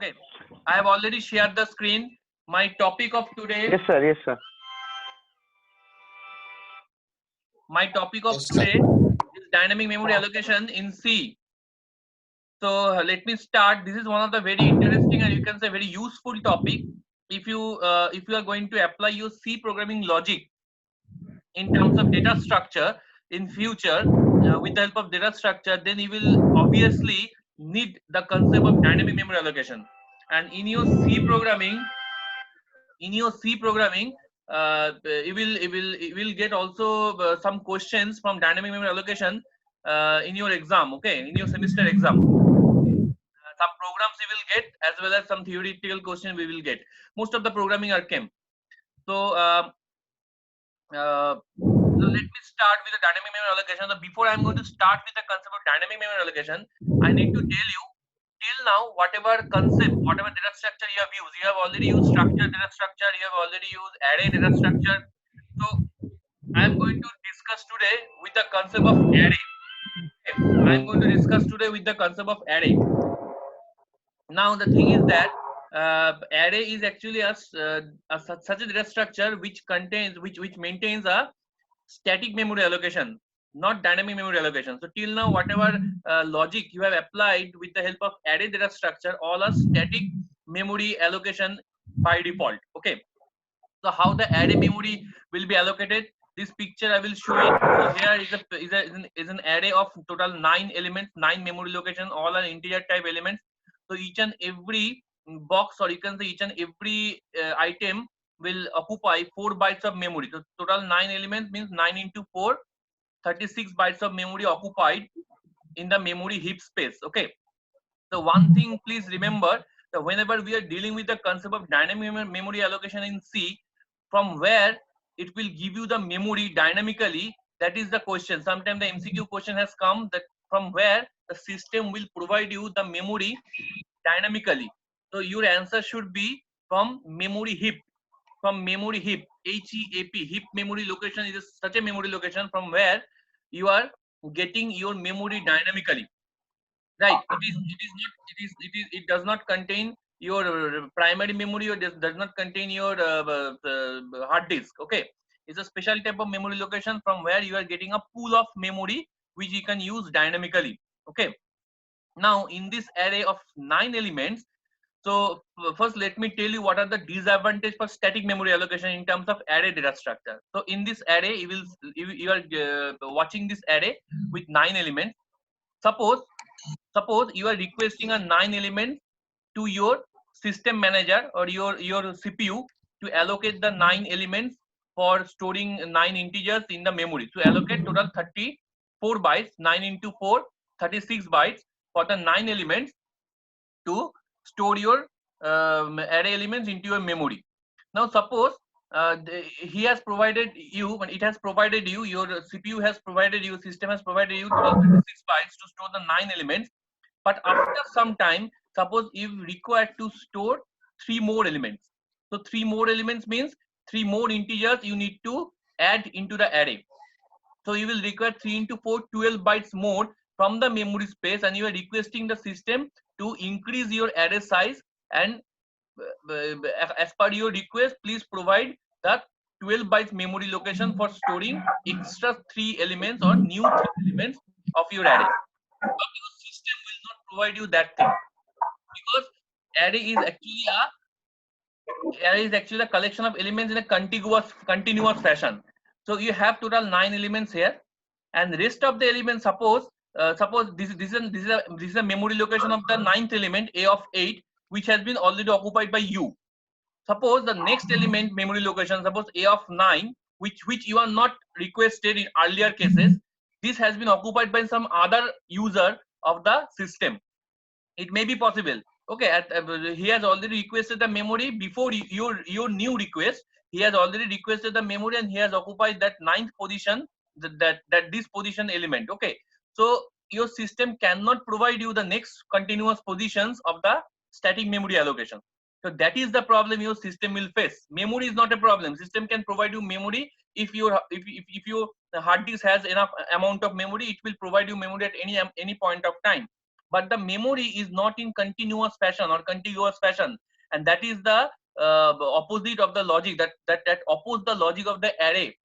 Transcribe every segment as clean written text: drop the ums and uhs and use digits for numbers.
Okay, I have already shared the screen. My topic of today. Yes, sir. Yes, sir. My topic of Yes, sir. today is dynamic memory allocation in C. So let me start. This is one of the very interesting and you can say very useful topic. If you are going to apply your C programming logic in terms of data structure in future with the help of data structure, then you will obviously need the concept of dynamic memory allocation. And in your C programming, you will get also some questions from dynamic memory allocation in your exam. Okay, in your semester exam. Some programs we will get as well as some theoretical question we will get. Most of the programming are came. So so let me start with the dynamic memory allocation. So before I'm going to start with the concept of dynamic memory allocation, I need to tell you till now whatever concept, whatever data structure you have used, you have already used structured data structure, you have already used array data structure. So I'm going to discuss today with the concept of array. Okay. I'm going to discuss today with the concept of array. Now the thing is that array is actually such a data structure which contains which maintains a static memory allocation, not dynamic memory allocation. So till now whatever logic you have applied with the help of array data structure, all are static memory allocation by default. Okay, so how the array memory will be allocated, this picture I will show it. So here is an array of total 9 elements, 9 memory location, all are integer type elements. So each and every box, or you can say each and every item will occupy 4 bytes of memory. So total 9 elements means 9 into 4, 36 bytes of memory occupied in the memory heap space. Okay, so one thing please remember, that whenever we are dealing with the concept of dynamic memory allocation in C, from where it will give you the memory dynamically, that is the question. Sometimes the MCQ question has come that from where the system will provide you the memory dynamically. So your answer should be from memory heap. From memory heap, HEAP, heap memory location is such a memory location from where you are getting your memory dynamically. Right, it does not contain your primary memory, or does not contain your hard disk. Okay, it's a special type of memory location from where you are getting a pool of memory which you can use dynamically. Okay, now in this array of 9 elements, so first let me tell you what are the disadvantages for static memory allocation in terms of array data structure. So in this array you are watching this array with 9 elements. Suppose you are requesting a 9 element to your system manager or your CPU to allocate the 9 elements for storing 9 integers in the memory. To allocate total 34 bytes, 9 into 4, 36 bytes for the 9 elements to store your array elements into your memory. Now suppose he has provided you, when it has provided you, your CPU has provided you, system has provided you total 36 bytes to store the 9 elements. But after some time, suppose if required to store 3 more elements. So 3 more elements means 3 more integers you need to add into the array. So you will require 3 into 4, 12 bytes more from the memory space, and you are requesting the system to increase your array size, and as per your request, please provide the 12 bytes memory location for storing extra 3 elements or new 3 elements of your array. But your system will not provide you that thing, because array is actually a collection of elements in a continuous fashion. So you have total 9 elements here, and rest of the elements, suppose this is a memory location of the 9th element, a of 8, which has been already occupied by you. Suppose the next element memory location, suppose a of 9, which you are not requested in earlier cases, this has been occupied by some other user of the system. It may be possible. Okay, he has already requested the memory before your new request. He has already requested the memory, and he has occupied that 9th position, that this position element. Okay, so your system cannot provide you the next continuous positions of the static memory allocation. So that is the problem your system will face. Memory is not a problem. System can provide you memory. If your hard disk has enough amount of memory, it will provide you memory at any point of time. but the memory is not in continuous fashion or contiguous fashion, and that is the opposite of the logic that oppose the logic of the array,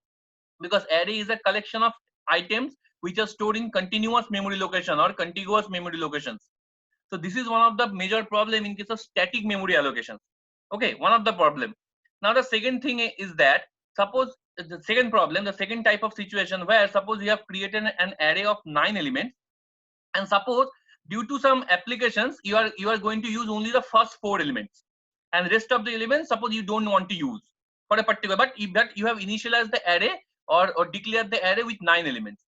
because array is a collection of items which are stored in continuous memory location or contiguous memory locations. So this is one of the major problem in case of static memory allocations. Okay, one of the problem. Now the second thing is that, suppose the second problem, the second type of situation where suppose you have created an array of 9 elements, and suppose due to some applications you are going to use only the first 4 elements, and rest of the elements suppose you don't want to use for a particular, but if that you have initialized the array or declared the array with 9 elements.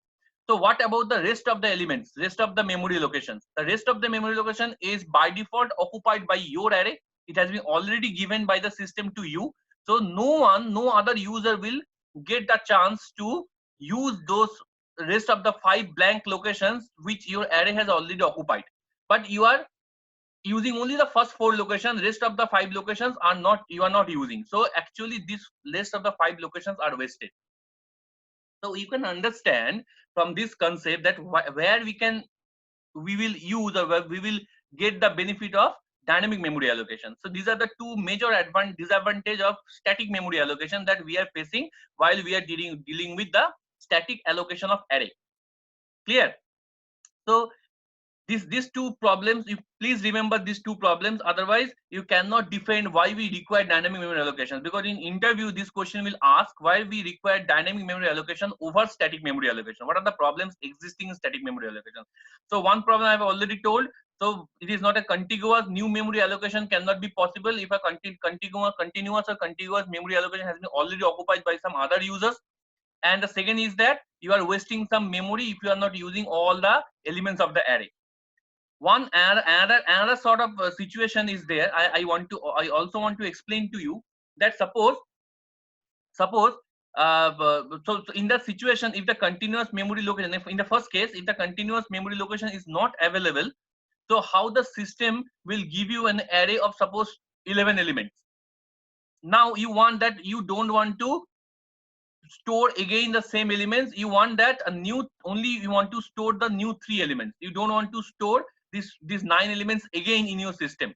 So what about the rest of the elements, rest of the memory locations? The rest of the memory location is by default occupied by your array. It has been already given by the system to you. So no other user will get the chance to use those rest of the 5 blank locations which your array has already occupied. But you are using only the first 4 locations, rest of the 5 locations are not, you are not using. So actually this rest of the 5 locations are wasted. So you can understand from this concept that where we will use or where we will get the benefit of dynamic memory allocation. So these are the two major disadvantage of static memory allocation that we are facing while we are dealing with the static allocation of array. Clear? So these two problems, you please remember these two problems, otherwise you cannot defend why we require dynamic memory allocation, because in interview this question will ask why we require dynamic memory allocation over static memory allocation. What are the problems existing in static memory allocation? So one problem I have already told. So it is not a contiguous, new memory allocation cannot be possible if a continuous or contiguous memory allocation has been already occupied by some other users. And the second is that you are wasting some memory if you are not using all the elements of the array. One another sort of situation is there. I also want to explain to you that suppose so in that situation, if the continuous memory location, if in the first case, if the continuous memory location is not available, so how the system will give you an array of suppose 11 elements. Now you want that, you don't want to store again the same elements, you want that a new, only you want to store the new 3 elements, you don't want to store these 9 elements again in your system.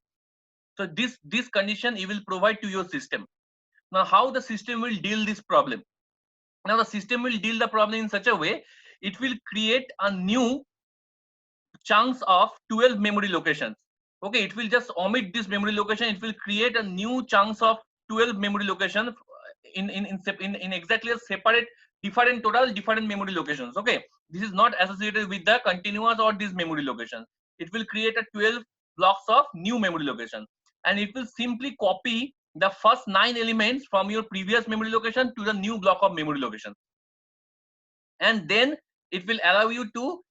So this condition you will provide to your system. Now how the system will deal this problem? Now the system will deal the problem in such a way, it will create a new chunks of 12 memory locations. Okay, it will just omit this memory location, it will create a new chunks of 12 memory locations in exactly a separate different memory locations. Okay, this is not associated with the continuous or this memory location. It will create a 12 blocks of new memory location, and it will simply copy the first 9 elements from your previous memory location to the new block of memory location, and then it will allow you to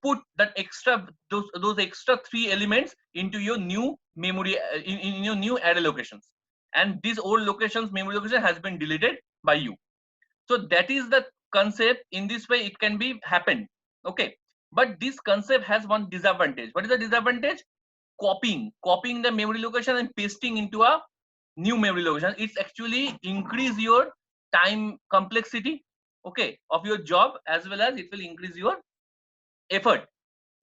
put that extra those extra 3 elements into your new memory in your new array locations, and these old locations memory location has been deleted by you. So that is the concept. In this way it can be happened. Okay, but this concept has one disadvantage. What is the disadvantage? Copying the memory location and pasting into a new memory location, it's actually increase your time complexity, okay, of your job, as well as it will increase your effort.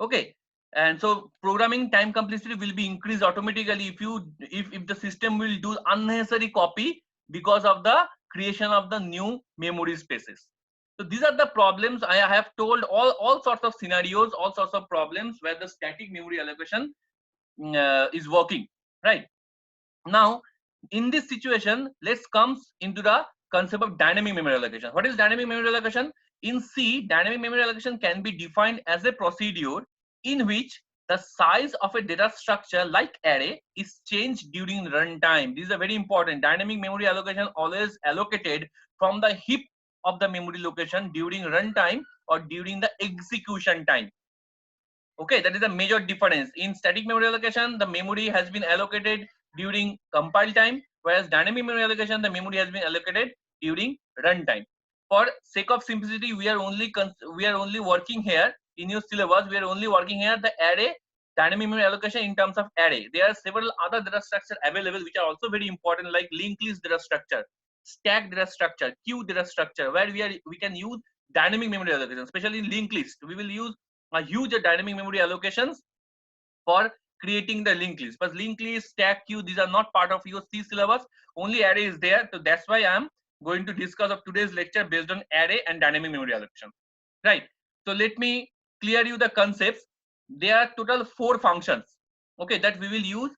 Okay, and so programming time complexity will be increased automatically if the system will do unnecessary copy because of the creation of the new memory spaces. So these are the problems I have told, all sorts of scenarios, all sorts of problems where the static memory allocation is working, right? Now in this situation, let's comes into the concept of dynamic memory allocation. What is dynamic memory allocation? In C, dynamic memory allocation can be defined as a procedure in which the size of a data structure like array is changed during runtime. This is a very important. Dynamic memory allocation always allocated from the heap of the memory location during runtime or during the execution time. Okay, that is a major difference. In static memory allocation, the memory has been allocated during compile time, whereas dynamic memory allocation, the memory has been allocated during runtime. For sake of simplicity, we are only working here in your syllabus. We are only working here the array dynamic memory allocation in terms of array. There are several other data structure available which are also very important, like linked list data structure, stack data structure, queue data structure, where we can use dynamic memory allocation. Especially in linked list, we will use a huge dynamic memory allocations for creating the linked list. But linked list, stack queue, these are not part of your C syllabus. Only array is there. So that's why I'm going to discuss of today's lecture based on array and dynamic memory allocation. Right. So let me clear you the concepts. There are total 4 functions, okay, that we will use.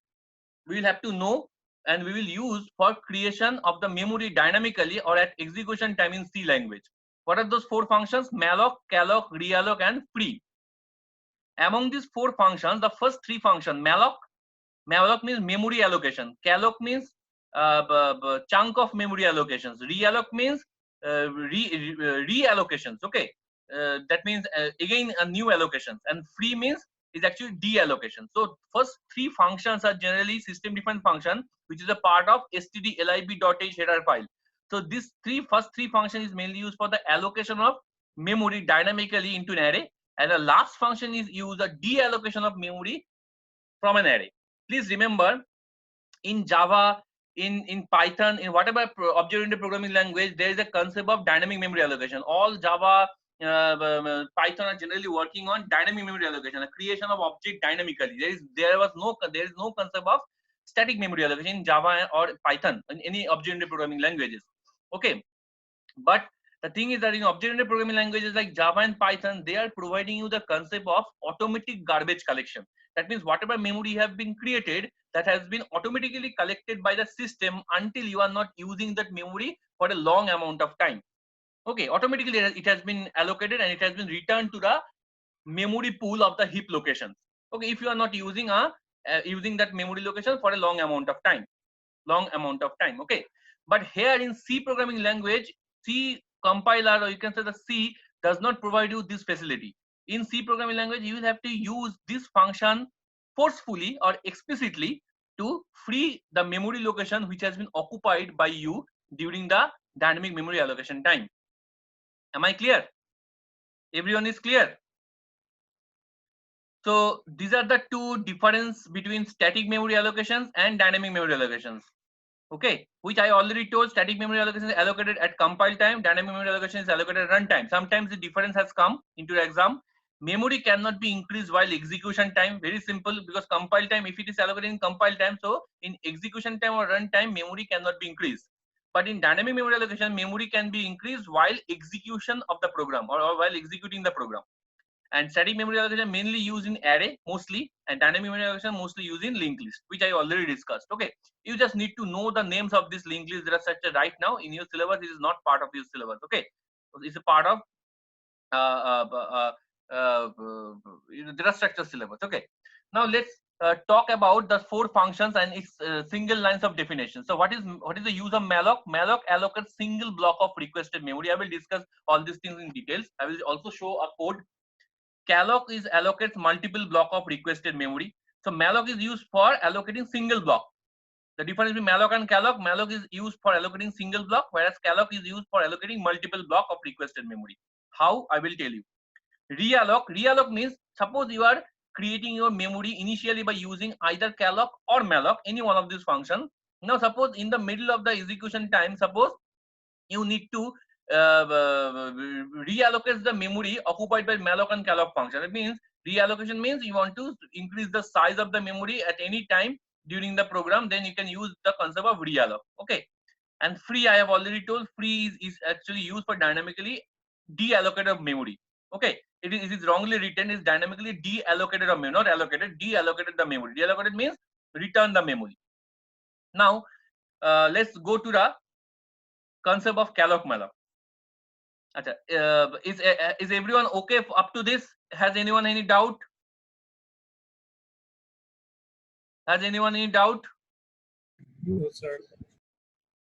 We will have to know and we will use for creation of the memory dynamically or at execution time in C language. What are those 4 functions? Malloc, calloc, realloc, and free. Among these 4 functions, the first 3 functions, malloc means memory allocation, calloc means chunk of memory allocations, realloc means reallocations, okay, that means again a new allocations, and free means is actually deallocation. So first 3 functions are generally system defined function, which is a part of stdlib.h header file. So this first three function is mainly used for the allocation of memory dynamically into an array, and the last function is used a deallocation of memory from an array. Please remember, in Java, in Python, in whatever object-oriented programming language, there is a concept of dynamic memory allocation. All Java, Python are generally working on dynamic memory allocation, the creation of object dynamically. There is no concept of static memory allocation in Java or Python in any object-oriented programming languages. Okay, but the thing is that in object-oriented programming languages like Java and Python, they are providing you the concept of automatic garbage collection. That means whatever memory have been created, that has been automatically collected by the system until you are not using that memory for a long amount of time. Okay, automatically it has been allocated and it has been returned to the memory pool of the heap locations. Okay, if you are not using using that memory location for a long amount of time. Okay, but here in C programming language, C compiler, or you can say the C, does not provide you this facility. In C programming language, you will have to use this function forcefully or explicitly to free the memory location which has been occupied by you during the dynamic memory allocation time. Am I clear? Everyone is clear? So these are the two difference between static memory allocations and dynamic memory allocations. Okay, which I already told, static memory allocation is allocated at compile time, dynamic memory allocation is allocated at runtime. Sometimes the difference has come into the exam. Memory cannot be increased while execution time. Very simple, because compile time, if it is allocated in compile time, so in execution time or runtime, memory cannot be increased. But in dynamic memory allocation, memory can be increased while execution of the program or while executing the program. And static memory allocation mainly used in array mostly, and dynamic memory allocation mostly used in linked list, which I already discussed. Okay, you just need to know the names of this linked list that are such a right now in your syllabus. It is not part of your syllabus. Okay, it's a part of data structure syllabus. Okay, now let's talk about the 4 functions and its single lines of definition. So what is the use of malloc? Malloc allocates single block of requested memory. I will discuss all these things in details. I will also show a code. Calloc is allocates multiple block of requested memory. So malloc is used for allocating single block. The difference between malloc and calloc: malloc is used for allocating single block, whereas calloc is used for allocating multiple block of requested memory. How? I will tell you. Realloc means, suppose you are creating your memory initially by using either calloc or malloc, any one of these functions. Now suppose in the middle of the execution time, suppose you need to reallocate the memory occupied by malloc and calloc function. It means reallocation means you want to increase the size of the memory at any time during the program, then you can use the concept of realloc. Okay, and free, I have already told, free is actually used for dynamically deallocated of memory. Okay, it is wrongly written, is dynamically deallocated of memory, not allocated, deallocated the memory. Deallocated means return the memory. Now let's go to the concept of calloc malloc. Is everyone okay up to this? Has anyone any doubt? Has anyone any doubt? No, sir.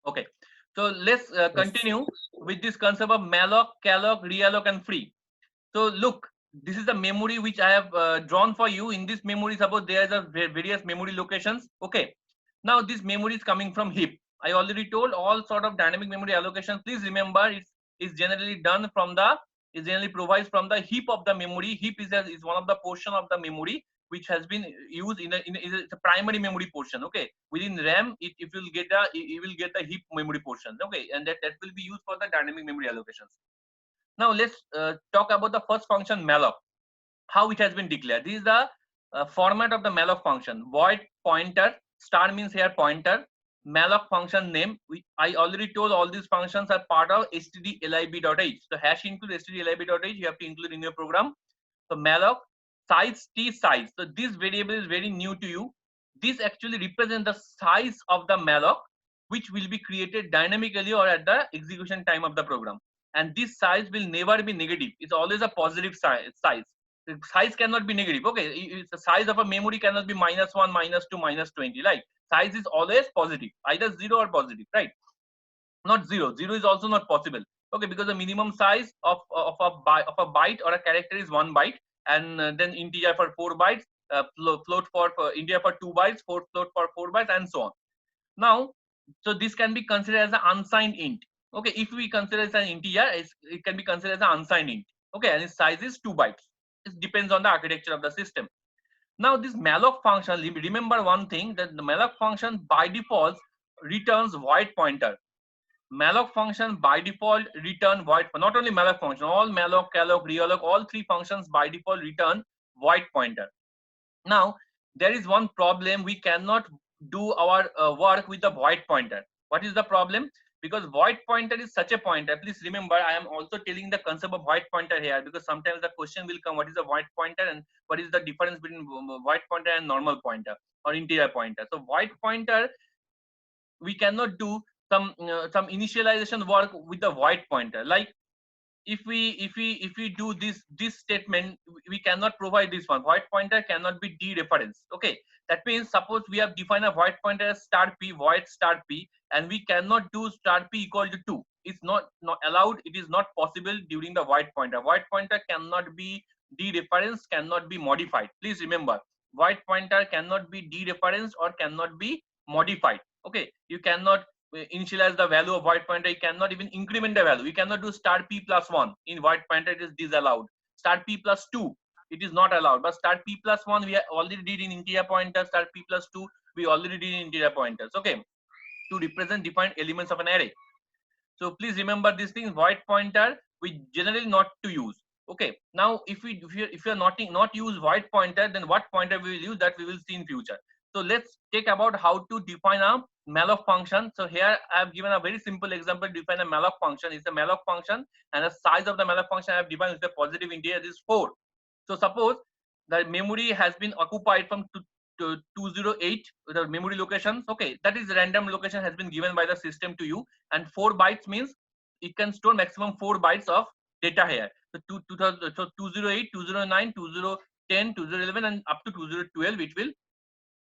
Okay, so let's continue with this concept of malloc, calloc, realloc, and free. So look, this is the memory which I have drawn for you. In this memory, suppose there is a various memory locations. Okay, now this memory is coming from heap. I already told all sort of dynamic memory allocation. Please remember, it's generally done from the, it generally provides from the heap of the memory. Heap is one of the portion of the memory which has been used it's a primary memory portion. Okay, within RAM, it will get the heap memory portion. Okay, and that will be used for the dynamic memory allocations. Now let's talk about the first function, malloc. how it has been declared. This is the format of the malloc function. Void pointer, star means here pointer, malloc function name. I already told all these functions are part of stdlib.h. So hash include stdlib.h you have to include in your program. So malloc size t size. So this variable is very new to you. This actually represents the size of the malloc which will be created dynamically or at the execution time of the program. And this size will never be negative. It's always a positive size. The size cannot be negative. Okay, the size of a memory cannot be -1, -2, -20. Right? Size is always positive, either 0 or positive. Right? Not 0. 0 is also not possible. Okay, because the minimum size of a byte or a character is 1 byte, and then integer for 4 bytes, float for integer for 2 bytes, float for 4 bytes, and so on. Now, so this can be considered as an unsigned int. Okay, if we consider it as an integer, it can be considered as an unsigned int. Okay, and its size is 2 bytes. It depends on the architecture of the system. Now, this malloc function, remember one thing, that the malloc function by default returns void pointer. Malloc function by default return void. Not only malloc function, all malloc, calloc, realloc, all three functions by default return void pointer. Now, there is one problem. We cannot do our work with the void pointer. What is the problem? Because void pointer is such a pointer. Please remember, I am also telling the concept of void pointer here, because sometimes the question will come, what is a void pointer and what is the difference between void pointer and normal pointer or integer pointer. So void pointer, we cannot do some initialization work with the void pointer. Like if we do this statement, we cannot provide this one. Void pointer cannot be dereferenced. Okay, that means suppose we have defined a void pointer as star p, void star p, and we cannot do star p equal to 2. It's not allowed. It is not possible during the void pointer. Void pointer cannot be dereferenced, cannot be modified. Please remember, void pointer cannot be dereferenced or cannot be modified. Okay, you cannot initialize the value of void pointer. You cannot even increment the value. You cannot do star p plus 1 in void pointer. It is disallowed. Star p plus 2, it is not allowed. But star p plus 1 we already did in integer pointer. Star p plus 2 we already did in integer pointers. Okay, to represent defined elements of an array. So please remember these things. Void pointer we generally not to use. Okay, now if you are not use void pointer, then what pointer we will use, that we will see in future. So let's take about how to define a malloc function. So here I have given a very simple example to define a malloc function. It's a malloc function, and the size of the malloc function I have defined with a positive integer is 4. So suppose the memory has been occupied from 208 the memory locations. Okay, that is random location has been given by the system to you, and 4 bytes means it can store maximum 4 bytes of data here. So 208, 209, 2010, 2011, and up to 2012 it will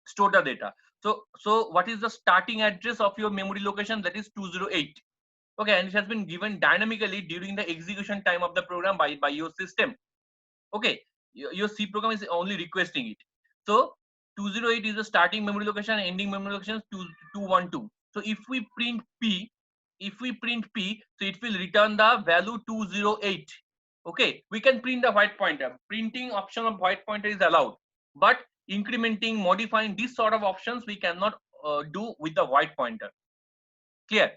store the data. So what is the starting address of your memory location? That is 208. Okay, and it has been given dynamically during the execution time of the program by your system. Okay, your C program is only requesting it. So 208 is the starting memory location, ending memory location is 212. So if we print P, so it will return the value 208. Okay, we can print the void pointer. Printing option of void pointer is allowed, but incrementing, modifying these sort of options we cannot do with the void pointer. Clear?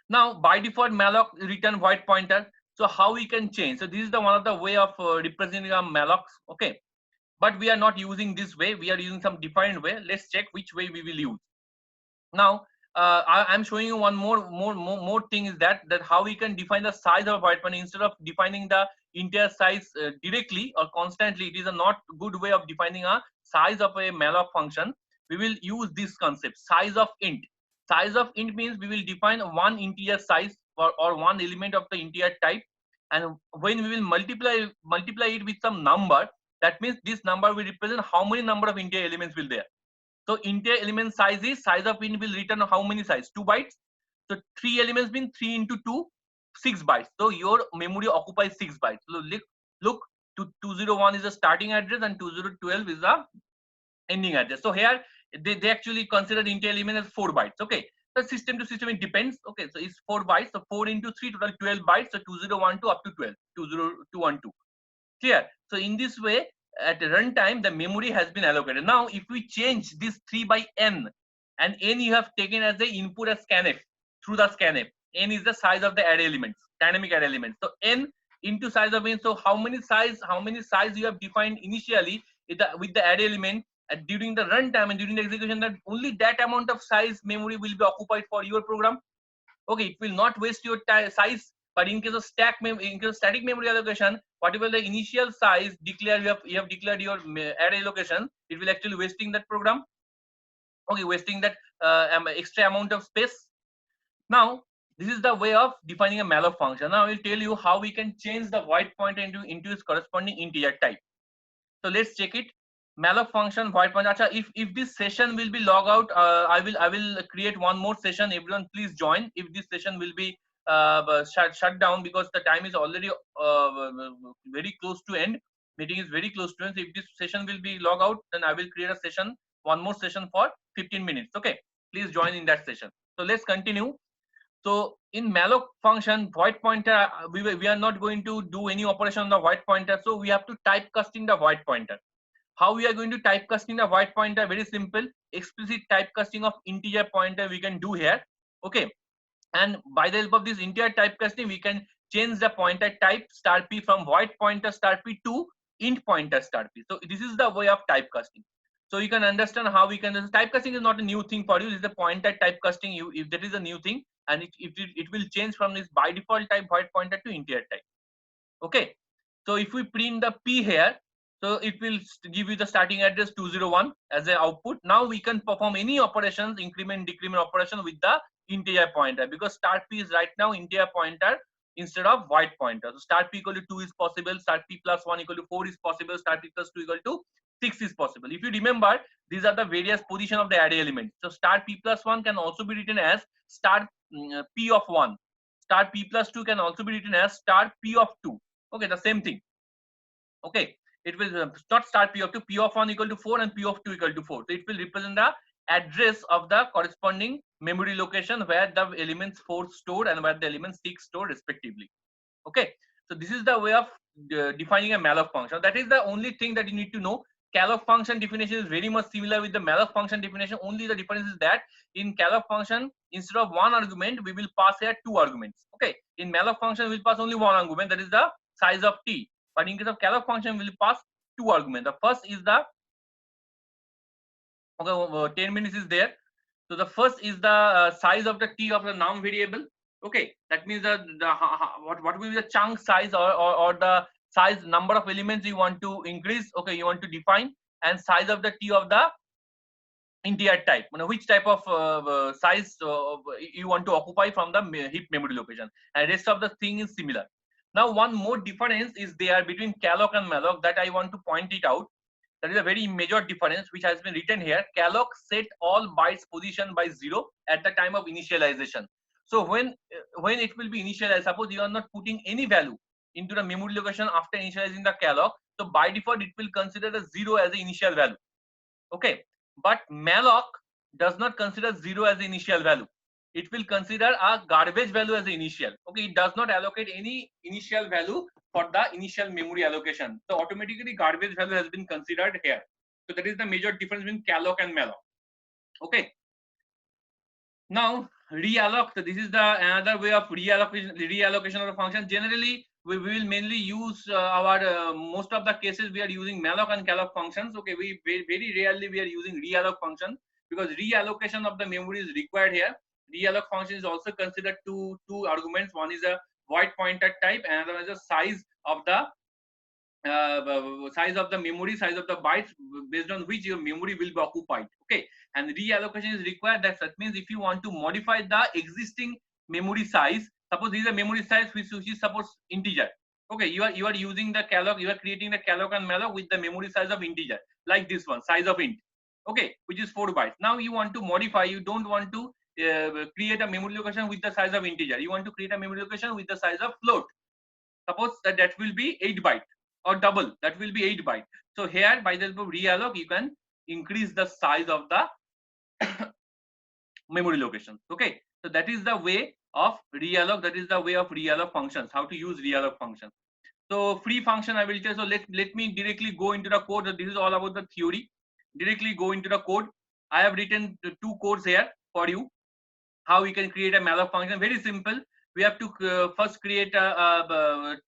Now by default malloc return void pointer. So how we can change? So this is the one of the way of representing our mallocs. Okay, but we are not using this way. We are using some defined way. Let's check which way we will use. Now I'm showing you one more thing is that how we can define the size of a void pointer instead of defining the integer size directly or constantly. It is a not good way of defining a size of a malloc function. We will use this concept, size of int. Size of int means we will define one integer size or one element of the integer type, and when we will multiply it with some number, that means this number will represent how many number of integer elements will there. So integer element size is size of int will return how many size? 2 bytes. So 3 elements mean 3 into 2, 6 bytes. So your memory occupies 6 bytes. So look, 201 is the starting address and 2012 is the ending address. So here they actually consider integer element as 4 bytes. Okay, so system to system it depends. Okay, so it's 4 bytes. So 4 into 3 total 12 bytes. So 2012 up to 12, 20212. Clear? So in this way, at runtime the memory has been allocated. Now if we change this 3 by n, and n you have taken as the input as scanf through the scanf, n is the size of the array elements, dynamic array elements. So n into size of int. So how many size you have defined initially with the array element during the runtime and during the execution, that only that amount of size memory will be occupied for your program. Okay, it will not waste your size. But in case of static memory allocation, whatever the initial size declared, you have declared your array allocation, it will actually wasting that program. Okay, wasting that extra amount of space. Now this is the way of defining a malloc function. Now I will tell you how we can change the void pointer into its corresponding integer type. So let's check it. Malloc function void pointer. Achha, if this session will be log out, I will create one more session. Everyone please join. If this session will be shut down because the time is already very close to end. Meeting is very close to end. So if this session will be log out, then I will create a session, one more session for 15 minutes. Okay, please join in that session. So let's continue. So in malloc function void pointer, we are not going to do any operation on the void pointer. So we have to typecasting the void pointer. How we are going to typecasting the void pointer? Very simple. Explicit typecasting of integer pointer we can do here. Okay. And by the help of this integer typecasting, we can change the pointer type star p from void pointer star p to int pointer star p. So this is the way of typecasting. So you can understand how we can. Typecasting is not a new thing for you. This is the pointer typecasting. If that is a new thing, and it will change from this by default type void pointer to integer type. Okay. So if we print the p here, so it will give you the starting address 201 as an output. Now we can perform any operations, increment, decrement operation with the integer pointer, because start p is right now integer pointer instead of void pointer. So start p equal to 2 is possible, start p plus 1 equal to 4 is possible, start p plus 2 equal to 6 is possible. If you remember, these are the various position of the array element. So start p plus 1 can also be written as start p of 1. Start p plus 2 can also be written as start p of 2. Okay, the same thing. Okay, it will not start p of 2, p of 1 equal to 4 and p of 2 equal to 4. So it will represent the address of the corresponding memory location where the elements 4 stored and where the elements 6 stored respectively. Okay, so this is the way of defining a malloc function. That is the only thing that you need to know. Calloc function definition is very much similar with the malloc function definition. Only the difference is that in calloc function, instead of one argument, we will pass here 2 arguments. Okay, in malloc function, we will pass only one argument, that is the size of t. But in case of calloc function, we will pass 2 arguments. The first is the 10 minutes is there. So the first is the size of the t of the num variable. Okay, that means what will be the chunk size or the size number of elements you want to increase. Okay, you want to define, and size of the t of the integer type. You know, which type of size you want to occupy from the heap memory location, and rest of the thing is similar. Now one more difference is there between calloc and malloc that I want to point it out. That is a very major difference which has been written here. Calloc set all bytes position by 0 at the time of initialization. So when it will be initialized, suppose you are not putting any value into the memory location after initializing the calloc, so by default it will consider the 0 as the initial value. Okay, but malloc does not consider 0 as the initial value. It will consider a garbage value as the initial. Okay, it does not allocate any initial value for the initial memory allocation. So automatically garbage value has been considered here. So that is the major difference between calloc and malloc. Okay. Now realloc. So this is the another way of reallocation of the function. Generally, we will mainly use our most of the cases we are using malloc and calloc functions. Okay, we very rarely we are using realloc function because reallocation of the memory is required here. Realloc function is also considered two arguments. One is a void pointer type, and another is the size of the memory, size of the bytes based on which your memory will be occupied. Okay, and reallocation is required. That means if you want to modify the existing memory size, suppose this is a memory size which is suppose integer. Okay, you are using the calloc, you are creating the calloc and malloc with the memory size of integer, like this one, size of int. Okay, which is 4 bytes. Now you want to modify, you don't want to create a memory location with the size of integer. You want to create a memory location with the size of float. Suppose that will be 8 byte or double, that will be 8 byte. So here by the help of realloc, you can increase the size of the memory location. Okay, so that is the way of realloc. That is the way of realloc functions. How to use realloc functions. So free function I will tell. So let me directly go into the code. So this is all about the theory. Directly go into the code. I have written the 2 codes here for you. How we can create a malloc function. Very simple. we have to first create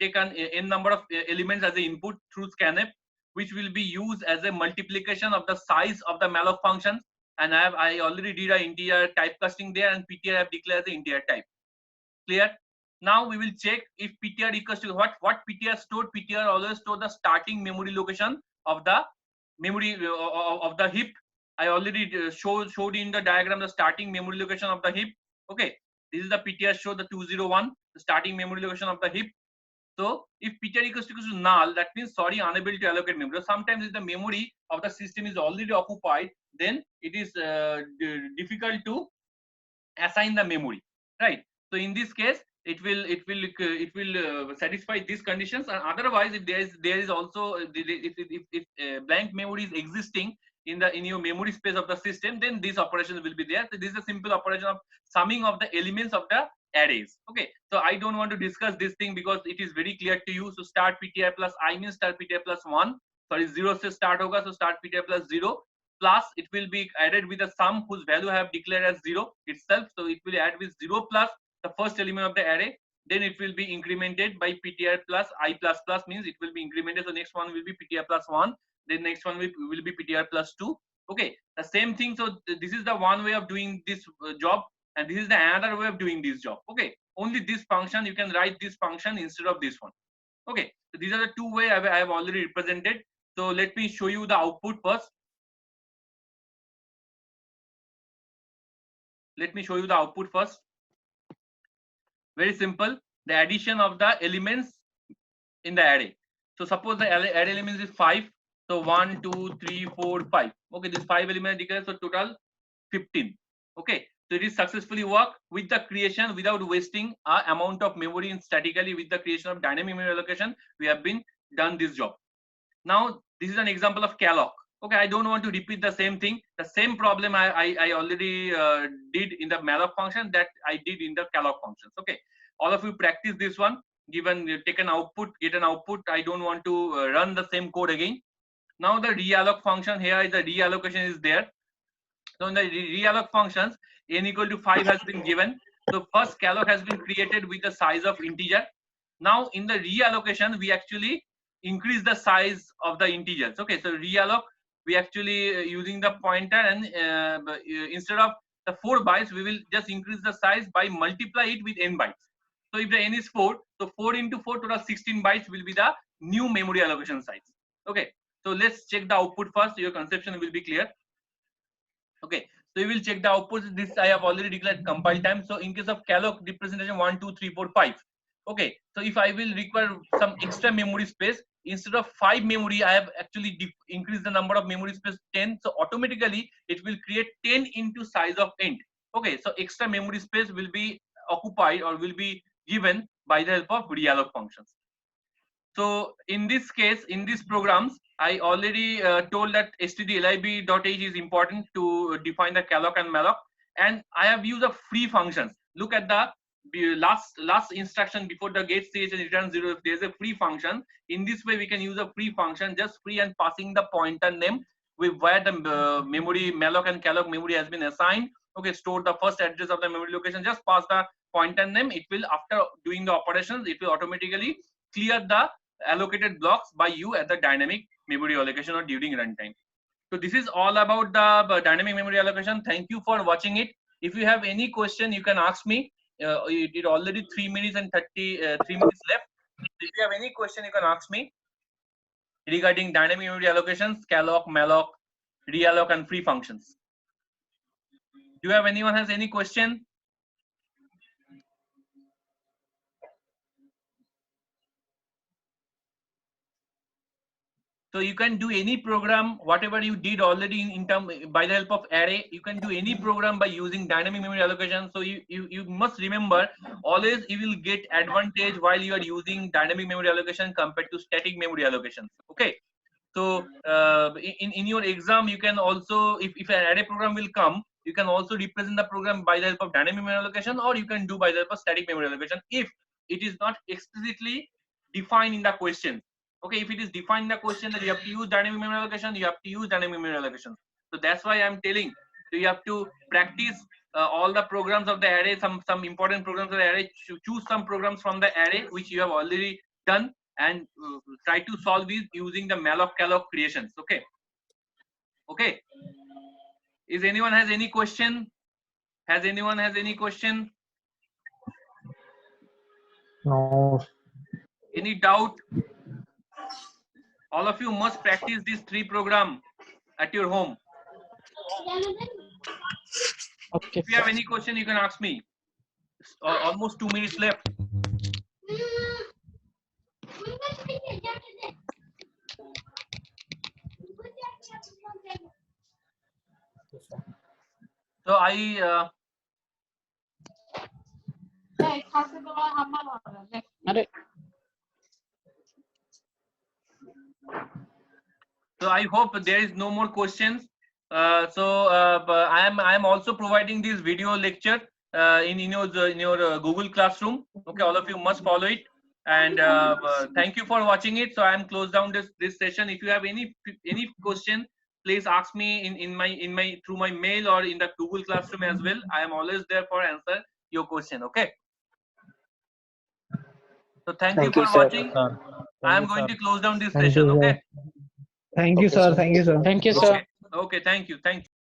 take an n number of elements as an input through scanf, which will be used as a multiplication of the size of the malloc function. And I already did an integer typecasting there, and ptr I have declared the integer type. Clear? Now we will check if ptr equals to what ptr stored. Ptr always store the starting memory location of the memory of the heap. I already showed in the diagram the starting memory location of the heap. Okay, this is the ptr show the 201, the starting memory location of the heap. So if ptr equals to null, that means sorry, unable to allocate memory. So sometimes if the memory of the system is already occupied, then it is difficult to assign the memory, right? So in this case, it will satisfy these conditions. And otherwise, if there is also if blank memory is existing in your memory space of the system, then these operations will be there. So this is a simple operation of summing of the elements of the arrays. Okay, so I don't want to discuss this thing because it is very clear to you. So start ptr plus I means start ptr plus 1, sorry 0 से start होगा, so start ptr plus 0, plus it will be added with a sum whose value I have declared as 0 itself. So it will add with 0 plus the first element of the array. Then it will be incremented by ptr plus I plus plus, means it will be incremented. So next one will be ptr plus 1. Then next one will be ptr plus 2. Okay, the same thing. So this is the one way of doing this job, and this is the another way of doing this job. Okay, only this function you can write this function instead of this one. Okay, so these are the two ways I have already represented. So let me show you the output first. Let me show you the output first. Very simple. The addition of the elements in the array. So suppose the array elements is 5. So 1, 2, 3, 4, 5. Okay, this 5 elements declared, so total 15. Okay, so it is successfully worked with the creation without wasting a amount of memory in statically. With the creation of dynamic memory allocation, we have been done this job. Now this is an example of calloc. Okay, I don't want to repeat the same thing. The same problem I already did in the malloc function that I did in the calloc functions. Okay, all of you practice this one. Given take an output, get an output. I don't want to run the same code again. Now the realloc function, here is the reallocation is there. So in the realloc functions, n equal to 5 has been given. So first calloc has been created with the size of integer. Now in the reallocation, we actually increase the size of the integers. Okay, so realloc, we actually using the pointer, and instead of the 4 bytes, we will just increase the size by multiply it with n bytes. So if the n is 4, so 4 into 4 total 16 bytes will be the new memory allocation size. Okay, so let's check the output first. Your conception will be clear. Okay, so we will check the output. This I have already declared compile time. So in case of calloc representation 1, 2, 3, 4, 5. Okay, so if I will require some extra memory space, instead of 5 memory, I have actually increased the number of memory space 10. So automatically it will create 10 into size of int. Okay, so extra memory space will be occupied or will be given by the help of realloc functions. So in this case, in these programs, I already told that stdlib.h is important to define the calloc and malloc, and I have used a free functions. Look at the last instruction before the get ch and return 0. If there's a free function, in this way we can use a free function, just free and passing the pointer name with where the memory malloc and calloc memory has been assigned. Okay, store the first address of the memory location, just pass the pointer name. It will, after doing the operations, it will automatically clear the allocated blocks by you at the dynamic memory allocation or during runtime. So this is all about the dynamic memory allocation. Thank you for watching it. If you have any question, you can ask me. It already 3 minutes and 3 minutes left. If you have any question, you can ask me regarding dynamic memory allocations, calloc, malloc, realloc, and free functions. Do you have anyone has any question? So you can do any program, whatever you did already in term by the help of array. You can do any program by using dynamic memory allocation. So you must remember, always you will get advantage while you are using dynamic memory allocation compared to static memory allocation. Okay. So in your exam, you can also, if an array program will come, you can also represent the program by the help of dynamic memory allocation, or you can do by the help of static memory allocation if it is not explicitly defined in the question. Okay, if it is defined in the question that you have to use dynamic memory allocation, you have to use dynamic memory allocation. So that's why I'm telling, so you have to practice all the programs of the array, some important programs of the array. Choose some programs from the array which you have already done, and try to solve these using the malloc-calloc creations. Okay. Okay. Is anyone has any question? Has anyone has any question? No. Any doubt? All of you must practice these 3 programs at your home. Okay. If you have any question, you can ask me. Almost 2 minutes left. So I अरे So I hope there is no more questions. But I am also providing this video lecture in your Google Classroom. Okay, all of you must follow it. And thank you for watching it. So I am close down this session. If you have any question, please ask me in my through my mail or in the Google Classroom as well. I am always there for answer your question. Okay. So thank you for watching. I am going to close down this session. Okay. Thank you, sir. Thank you, sir. thank you, sir. Okay. Thank you.